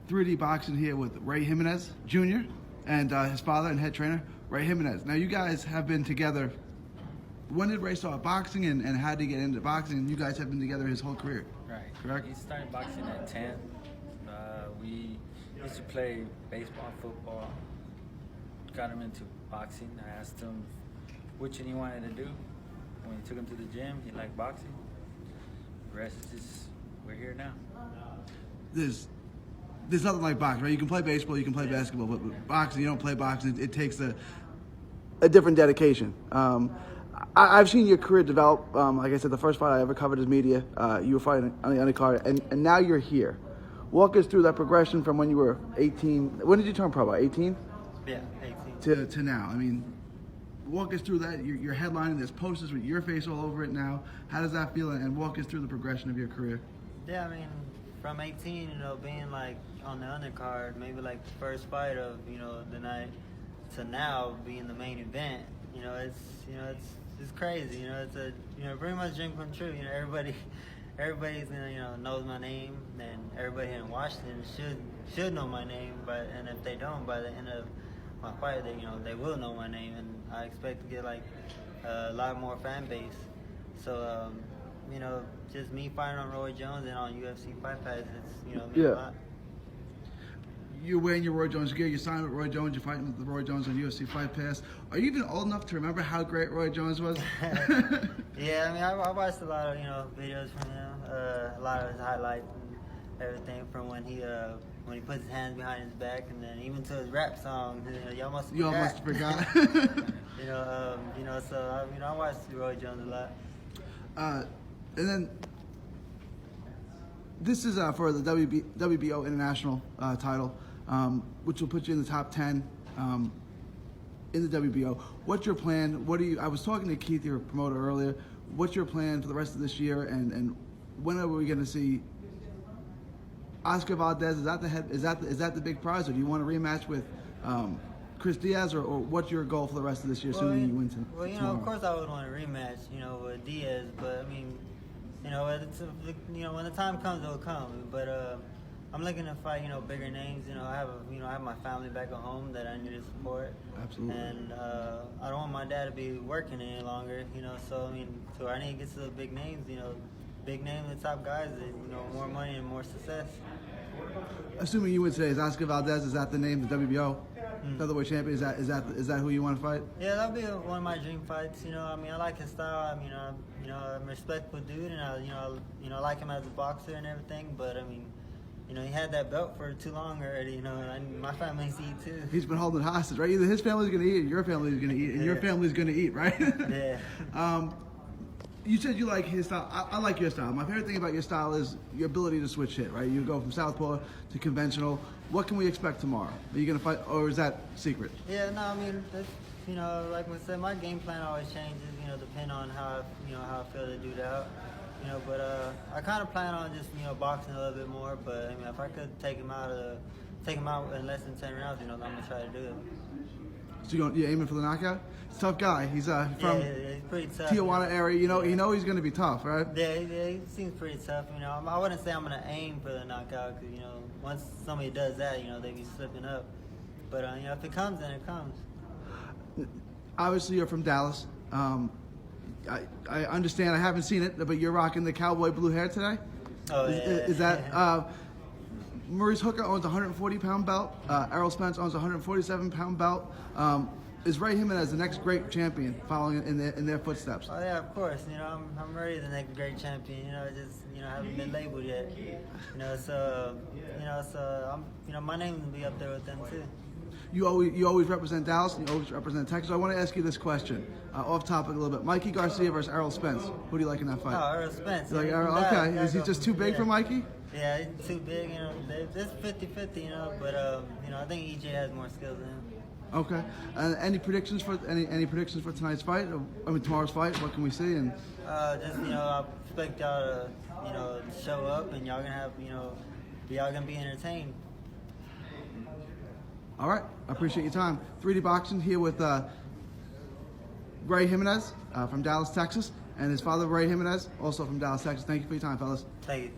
3DBoxing here with Ray Ximenez Jr. and his father and head trainer, Ray Ximenez. Now, you guys have been together. When did Ray start boxing, and how did he get into boxing? You guys have been together his whole career. Right. Correct? He started boxing at 10. We used to play baseball, football. Got him into boxing. I asked him which one he wanted to do. When he took him to the gym, he liked boxing. The rest is just, we're here now. There's nothing like boxing, right? You can play baseball, you can play basketball, but with boxing, you don't play boxing. It takes a different dedication. I've seen your career develop. Like I said, the first fight I ever covered as media, you were fighting on the undercard, and now you're here. Walk us through that progression from when you were 18. When did you turn pro? About 18? Yeah, 18. To now. I mean, walk us through that. You're headlining. There's posters with your face all over it now. How does that feel? And walk us through the progression of your career. Yeah, I mean, from 18, being like on the undercard, maybe like the first fight of, the night, to now being the main event, it's crazy. It's a, pretty much dream come true. Everybody's knows my name, and everybody here in Washington should know my name. And if they don't, by the end of my fight, they will know my name, and I expect to get like a lot more fan base. So just me fighting on Roy Jones and on UFC Fight Pass, it's means a lot. You're wearing your Roy Jones gear. You signed with Roy Jones. You're fighting with the Roy Jones on UFC Fight Pass. Are you even old enough to remember how great Roy Jones was? Yeah, I mean, I watched a lot of videos from him, a lot of his highlights and everything from when he puts his hands behind his back, and then even to his rap song. Y'all must have forgot. So I watched Roy Jones a lot. And then this is for the WBO International title, which will put you in the top 10 in the WBO. What's your plan? I was talking to Keith, your promoter, earlier. What's your plan for the rest of this year, and when are we going to see Oscar Valdez? Is that the big prize, or do you want to rematch with Chris Diaz, or what's your goal for the rest of this year, assuming you win tomorrow? Of course I would want to rematch, with Diaz, but I mean, when the time comes, it'll come. But I'm looking to fight, bigger names. I have my family back at home that I need to support. Absolutely. And I don't want my dad to be working any longer. So I mean, so I need to get to the big names. Big names, the top guys. That, more money and more success. Assuming you win today, is Oscar Valdez? Is that the name, the WBO featherweight champion? Is that who you want to fight? Yeah, that'll be one of my dream fights. I like his style. I'm a respectful dude, and I like him as a boxer and everything. But I mean, he had that belt for too long already. And my family's eat too. He's been holding hostage, right? Either his family's going to eat, or your family's going to eat, and your family's going to eat, right? Yeah. You said you like his style. I like your style. My favorite thing about your style is your ability to switch hit, right? You go from southpaw to conventional. What can we expect tomorrow? Are you going to fight, or is that secret? Yeah, no, I mean, like I said, my game plan always changes, depending on how I feel to do that. But I kind of plan on just, boxing a little bit more. But I mean, if I could take him out in less than 10 rounds, I'm gonna try to do it. So you're aiming for the knockout? He's a tough guy. He's from he's pretty tough. Tijuana area. You know he's going to be tough, right? Yeah, he seems pretty tough. I wouldn't say I'm gonna aim for the knockout, because once somebody does that, they be slipping up. But if it comes, then it comes. Obviously, you're from Dallas. I understand. I haven't seen it, but you're rocking the cowboy blue hair today. Oh yeah. Is that? Maurice Hooker owns a 140-pound belt. Errol Spence owns a 147-pound belt. Is Ray Ximenez the next great champion following in their footsteps? Oh yeah, of course. I'm ready the next great champion. Just haven't been labeled yet. So my name will be up there with them too. You always represent Dallas, and you always represent Texas. So I want to ask you this question, off topic a little bit. Mikey Garcia versus Errol Spence. Who do you like in that fight? Oh, Errol Spence. You like Errol? Okay. Is he just too big for Mikey? Yeah, he's too big. It's 50-50. But I think EJ has more skills than him. Okay. Any predictions for tonight's fight? I mean tomorrow's fight. What can we see? And I expect y'all to show up, and y'all gonna have y'all gonna be entertained. All right. I appreciate your time. 3DBoxing here with Ray Ximenez from Dallas, Texas, and his father Ray Ximenez, also from Dallas, Texas. Thank you for your time, fellas. Thank you.